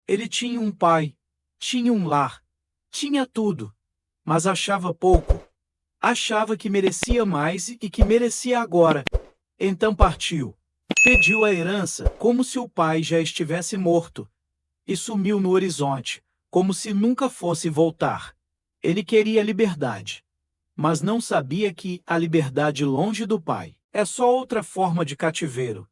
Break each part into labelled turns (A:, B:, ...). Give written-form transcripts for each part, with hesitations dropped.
A: Ele tinha um pai, tinha um lar, tinha tudo, mas achava pouco. Achava que merecia mais e que merecia agora. Então partiu. Pediu a herança como se o pai já estivesse morto e sumiu no horizonte, como se nunca fosse voltar. Ele queria liberdade, mas não sabia que a liberdade longe do pai é só outra forma de cativeiro.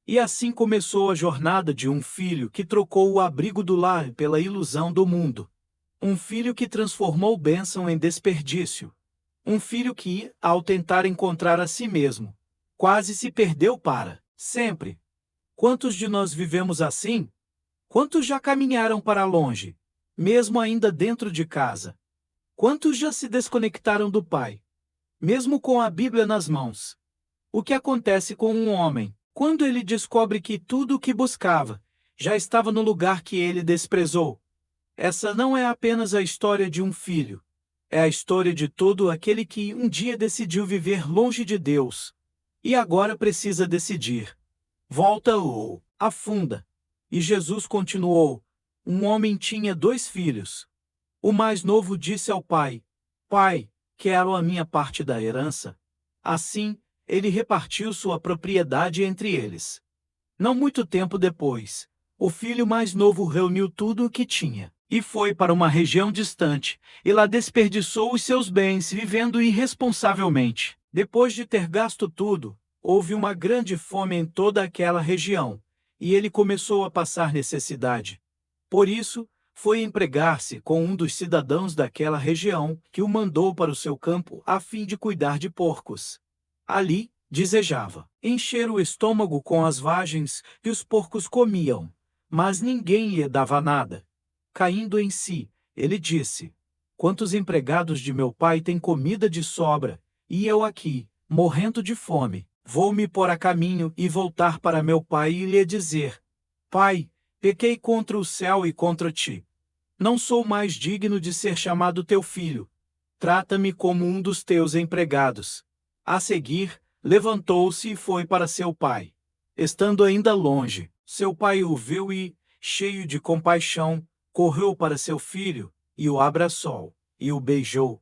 A: E assim começou a jornada de um filho que trocou o abrigo do lar pela ilusão do mundo. Um filho que transformou bênção em desperdício. Um filho que, ao tentar encontrar a si mesmo, quase se perdeu para sempre. Quantos de nós vivemos assim? Quantos já caminharam para longe, mesmo ainda dentro de casa? Quantos já se desconectaram do Pai, mesmo com a Bíblia nas mãos? O que acontece com um homem quando ele descobre que tudo o que buscava já estava no lugar que ele desprezou? Essa não é apenas a história de um filho. É a história de todo aquele que um dia decidiu viver longe de Deus e agora precisa decidir: volta ou afunda. E Jesus continuou: um homem tinha 2 filhos. O mais novo disse ao pai: Pai, quero a minha parte da herança. Assim, ele repartiu sua propriedade entre eles. Não muito tempo depois, o filho mais novo reuniu tudo o que tinha e foi para uma região distante, e lá desperdiçou os seus bens vivendo irresponsavelmente. Depois de ter gasto tudo, houve uma grande fome em toda aquela região, e ele começou a passar necessidade. Por isso, foi empregar-se com um dos cidadãos daquela região, que o mandou para o seu campo a fim de cuidar de porcos. Ali, desejava encher o estômago com as vagens que os porcos comiam, mas ninguém lhe dava nada. Caindo em si, ele disse: Quantos empregados de meu pai têm comida de sobra, e eu aqui, morrendo de fome, vou me pôr a caminho e voltar para meu pai e lhe dizer: Pai, pequei contra o céu e contra ti. Não sou mais digno de ser chamado teu filho. Trata-me como um dos teus empregados. A seguir, levantou-se e foi para seu pai. Estando ainda longe, seu pai o viu e, cheio de compaixão, correu para seu filho, e o abraçou, e o beijou.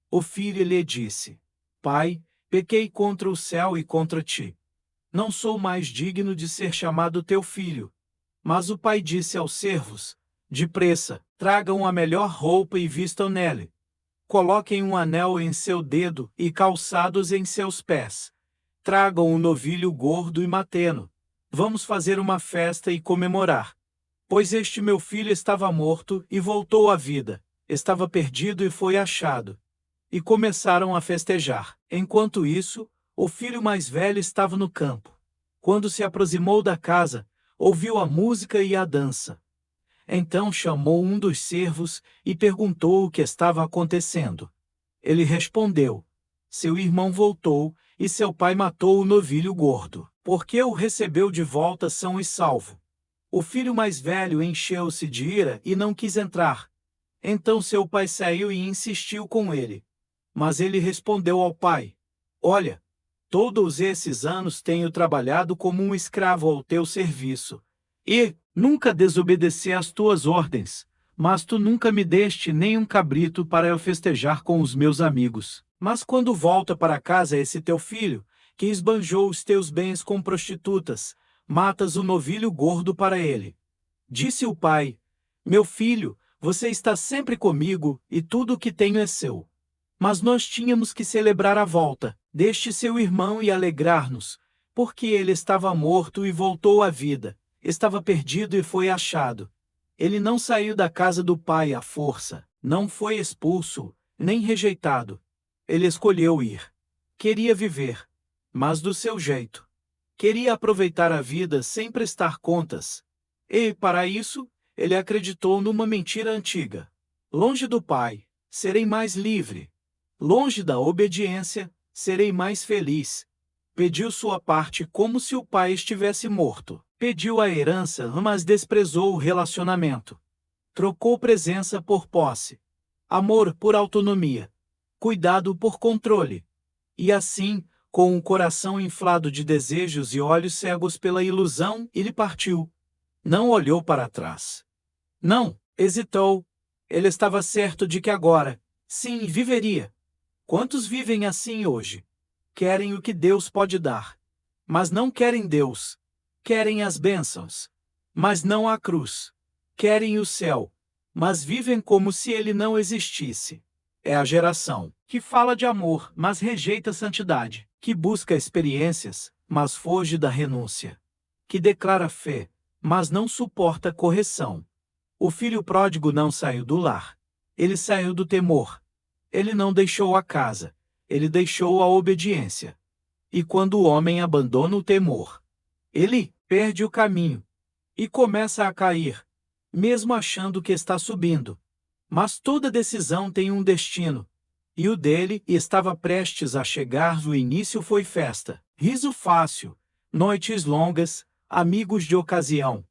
A: O filho lhe disse: Pai, pequei contra o céu e contra ti. Não sou mais digno de ser chamado teu filho. Mas o pai disse aos servos: Depressa, tragam a melhor roupa e vistam nele. Coloquem um anel em seu dedo e calçados em seus pés. Tragam um novilho gordo e mateno. Vamos fazer uma festa e comemorar. Pois este meu filho estava morto e voltou à vida, estava perdido e foi achado. E começaram a festejar. Enquanto isso, o filho mais velho estava no campo. Quando se aproximou da casa, ouviu a música e a dança. Então chamou um dos servos e perguntou o que estava acontecendo. Ele respondeu: Seu irmão voltou e seu pai matou o novilho gordo, porque o recebeu de volta são e salvo. O filho mais velho encheu-se de ira e não quis entrar. Então seu pai saiu e insistiu com ele. Mas ele respondeu ao pai: Olha, todos esses anos tenho trabalhado como um escravo ao teu serviço. E nunca desobedeci às tuas ordens, mas tu nunca me deste nem um cabrito para eu festejar com os meus amigos. Mas quando volta para casa esse teu filho, que esbanjou os teus bens com prostitutas, matas o novilho gordo para ele. Disse o pai: Meu filho, você está sempre comigo e tudo o que tenho é seu. Mas nós tínhamos que celebrar a volta deste seu irmão e alegrar-nos, porque ele estava morto e voltou à vida, estava perdido e foi achado. Ele não saiu da casa do pai à força, não foi expulso, nem rejeitado. Ele escolheu ir. Queria viver, mas do seu jeito. Queria aproveitar a vida sem prestar contas. E, para isso, ele acreditou numa mentira antiga. Longe do pai, serei mais livre. Longe da obediência, serei mais feliz. Pediu sua parte como se o pai estivesse morto. Pediu a herança, mas desprezou o relacionamento. Trocou presença por posse. Amor por autonomia. Cuidado por controle. E assim, com um coração inflado de desejos e olhos cegos pela ilusão, ele partiu. Não olhou para trás. Não, hesitou. Ele estava certo de que agora, sim, viveria. Quantos vivem assim hoje? Querem o que Deus pode dar, mas não querem Deus. Querem as bênçãos, mas não a cruz. Querem o céu, mas vivem como se ele não existisse. É a geração que fala de amor, mas rejeita a santidade, que busca experiências, mas foge da renúncia, que declara fé, mas não suporta correção. O filho pródigo não saiu do lar. Ele saiu do temor. Ele não deixou a casa. Ele deixou a obediência. E quando o homem abandona o temor, ele perde o caminho e começa a cair, mesmo achando que está subindo. Mas toda decisão tem um destino. E o dele estava prestes a chegar. O início foi festa, riso fácil, noites longas, amigos de ocasião.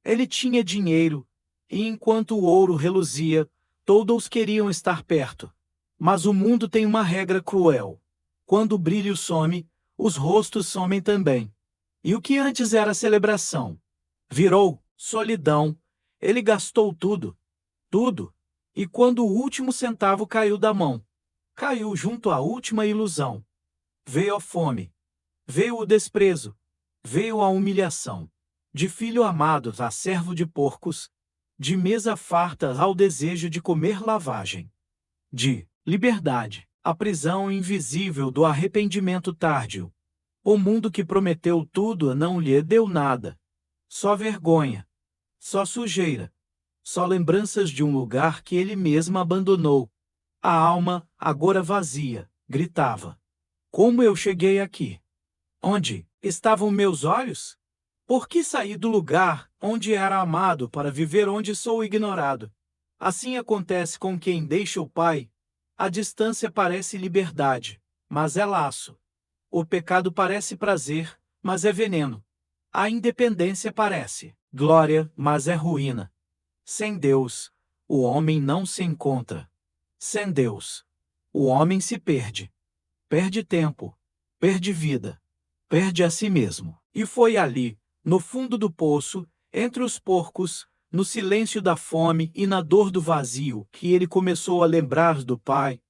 A: Ele tinha dinheiro, e enquanto o ouro reluzia, todos queriam estar perto. Mas o mundo tem uma regra cruel. Quando o brilho some, os rostos somem também. E o que antes era celebração virou solidão. Ele gastou tudo, tudo. E quando o último centavo caiu da mão, caiu junto à última ilusão. Veio a fome, veio o desprezo, veio a humilhação. De filho amado a servo de porcos, de mesa farta ao desejo de comer lavagem. De liberdade, a prisão invisível do arrependimento tardio. O mundo que prometeu tudo não lhe deu nada. Só vergonha, só sujeira, só lembranças de um lugar que ele mesmo abandonou. A alma, agora vazia, gritava: como eu cheguei aqui? Onde estavam meus olhos? Por que saí do lugar onde era amado para viver onde sou ignorado? Assim acontece com quem deixa o Pai. A distância parece liberdade, mas é laço. O pecado parece prazer, mas é veneno. A independência parece glória, mas é ruína. Sem Deus, o homem não se encontra. Sem Deus, o homem se perde. Perde tempo, perde vida, perde a si mesmo. E foi ali, no fundo do poço, entre os porcos, no silêncio da fome e na dor do vazio, que ele começou a lembrar do Pai.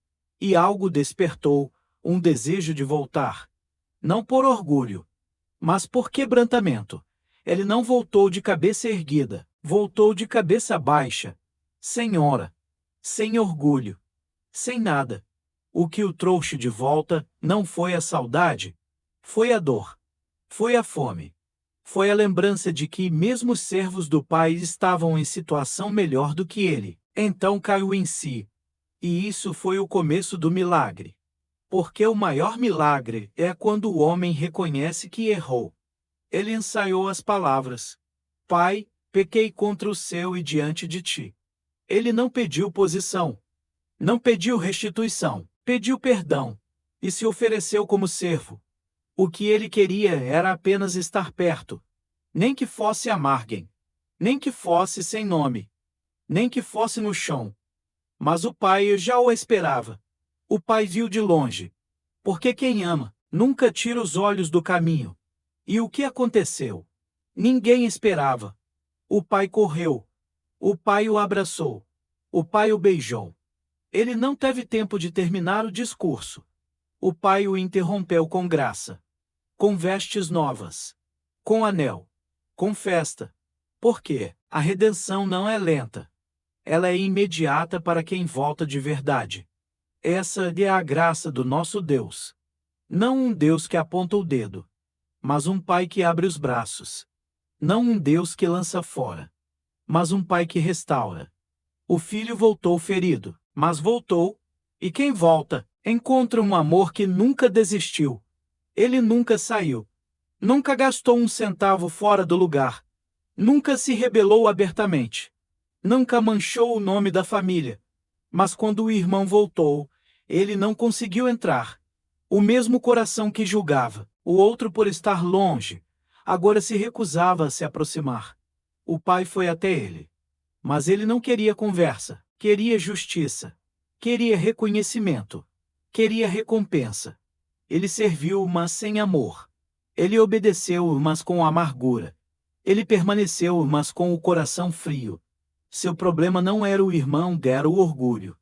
A: E algo despertou, um desejo de voltar. Não por orgulho, mas por quebrantamento. Ele não voltou de cabeça erguida, voltou de cabeça baixa, sem honra, sem orgulho, sem nada. O que o trouxe de volta não foi a saudade, foi a dor, foi a fome. Foi a lembrança de que mesmo os servos do Pai estavam em situação melhor do que ele. Então caiu em si. E isso foi o começo do milagre. Porque o maior milagre é quando o homem reconhece que errou. Ele ensaiou as palavras: Pai, pequei contra o céu e diante de ti. Ele não pediu posição. Não pediu restituição. Pediu perdão. E se ofereceu como servo. O que ele queria era apenas estar perto. Nem que fosse à margem. Nem que fosse sem nome. Nem que fosse no chão. Mas o pai já o esperava. O pai viu de longe. Porque quem ama, nunca tira os olhos do caminho. E o que aconteceu? Ninguém esperava. O pai correu. O pai o abraçou. O pai o beijou. Ele não teve tempo de terminar o discurso. O pai o interrompeu com graça. Com vestes novas. Com anel. Com festa. Porque a redenção não é lenta. Ela é imediata para quem volta de verdade. Essa é a graça do nosso Deus. Não um Deus que aponta o dedo, mas um Pai que abre os braços. Não um Deus que lança fora, mas um Pai que restaura. O filho voltou ferido, mas voltou, e quem volta, encontra um amor que nunca desistiu. Ele nunca saiu. Nunca gastou um centavo fora do lugar. Nunca se rebelou abertamente. Nunca manchou o nome da família. Mas quando o irmão voltou, ele não conseguiu entrar. O mesmo coração que julgava, o outro por estar longe, agora se recusava a se aproximar. O pai foi até ele. Mas ele não queria conversa, queria justiça. Queria reconhecimento. Queria recompensa. Ele serviu, mas sem amor. Ele obedeceu, mas com amargura. Ele permaneceu, mas com o coração frio. Seu problema não era o irmão, era o orgulho.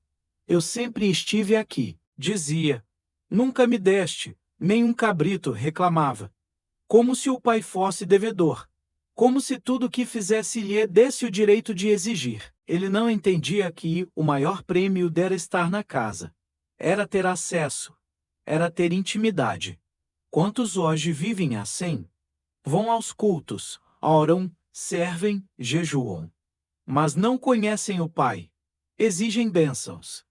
A: Eu sempre estive aqui, dizia. Nunca me deste, nem um cabrito, reclamava. Como se o pai fosse devedor. Como se tudo o que fizesse lhe desse o direito de exigir. Ele não entendia que o maior prêmio dera estar na casa. Era ter acesso. Era ter intimidade. Quantos hoje vivem assim? Vão aos cultos, oram, servem, jejuam. Mas não conhecem o Pai. Exigem bênçãos.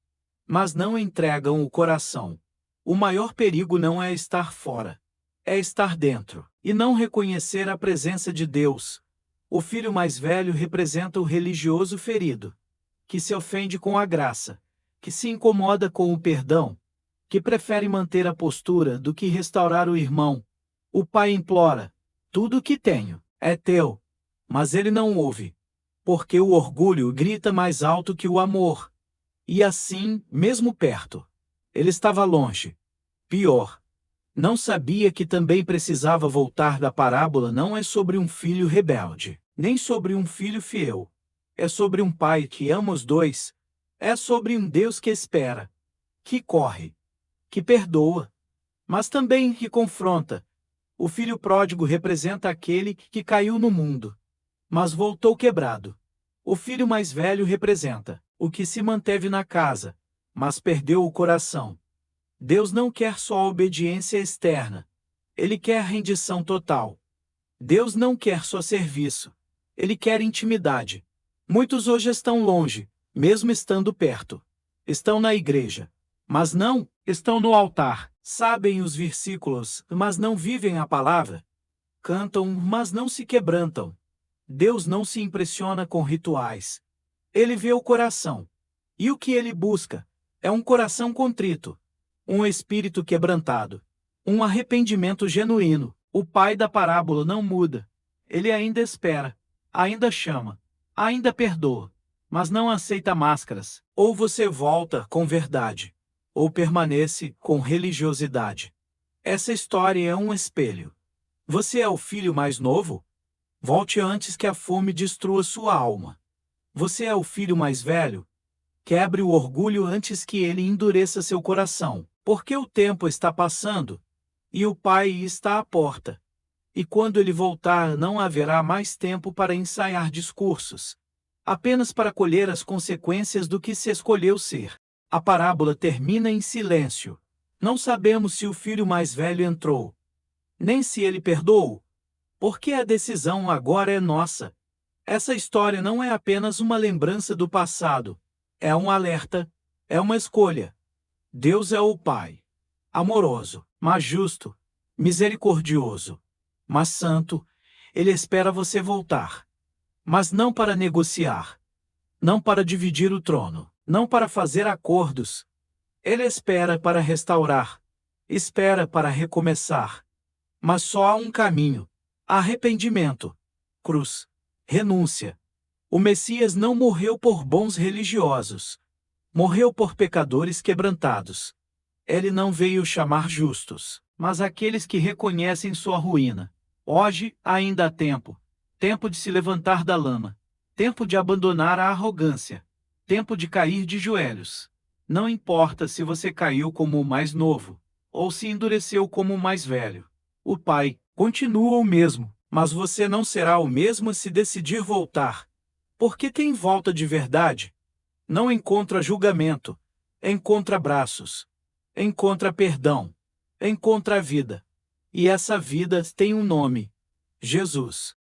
A: Mas não entregam o coração. O maior perigo não é estar fora. É estar dentro, e não reconhecer a presença de Deus. O filho mais velho representa o religioso ferido, que se ofende com a graça, que se incomoda com o perdão, que prefere manter a postura do que restaurar o irmão. O pai implora: tudo o que tenho é teu. Mas ele não ouve, porque o orgulho grita mais alto que o amor. E assim, mesmo perto, ele estava longe. Pior, não sabia que também precisava voltar da parábola. Não é sobre um filho rebelde, nem sobre um filho fiel. É sobre um pai que ama os dois. É sobre um Deus que espera, que corre, que perdoa, mas também que confronta. O filho pródigo representa aquele que caiu no mundo, mas voltou quebrado. O filho mais velho representa o que se manteve na casa, mas perdeu o coração. Deus não quer só obediência externa. Ele quer rendição total. Deus não quer só serviço. Ele quer intimidade. Muitos hoje estão longe, mesmo estando perto. Estão na igreja, mas não estão no altar. Sabem os versículos, mas não vivem a palavra. Cantam, mas não se quebrantam. Deus não se impressiona com rituais. Ele vê o coração. E o que ele busca é um coração contrito, um espírito quebrantado, um arrependimento genuíno. O pai da parábola não muda. Ele ainda espera, ainda chama, ainda perdoa, mas não aceita máscaras. Ou você volta com verdade, ou permanece com religiosidade. Essa história é um espelho. Você é o filho mais novo? Volte antes que a fome destrua sua alma. Você é o filho mais velho? Quebre o orgulho antes que ele endureça seu coração, porque o tempo está passando, e o Pai está à porta. E quando ele voltar, não haverá mais tempo para ensaiar discursos, apenas para colher as consequências do que se escolheu ser. A parábola termina em silêncio. Não sabemos se o filho mais velho entrou, nem se ele perdoou, porque a decisão agora é nossa. Essa história não é apenas uma lembrança do passado. É um alerta, é uma escolha. Deus é o Pai, amoroso, mas justo, misericordioso, mas santo. Ele espera você voltar, mas não para negociar, não para dividir o trono, não para fazer acordos. Ele espera para restaurar, espera para recomeçar. Mas só há um caminho: arrependimento, cruz, renúncia. O Messias não morreu por bons religiosos. Morreu por pecadores quebrantados. Ele não veio chamar justos, mas aqueles que reconhecem sua ruína. Hoje ainda há tempo. Tempo de se levantar da lama. Tempo de abandonar a arrogância. Tempo de cair de joelhos. Não importa se você caiu como o mais novo, ou se endureceu como o mais velho. O Pai continua o mesmo, mas você não será o mesmo se decidir voltar. Porque tem volta de verdade. Não encontra julgamento, encontra braços, encontra perdão, encontra vida. E essa vida tem um nome: Jesus.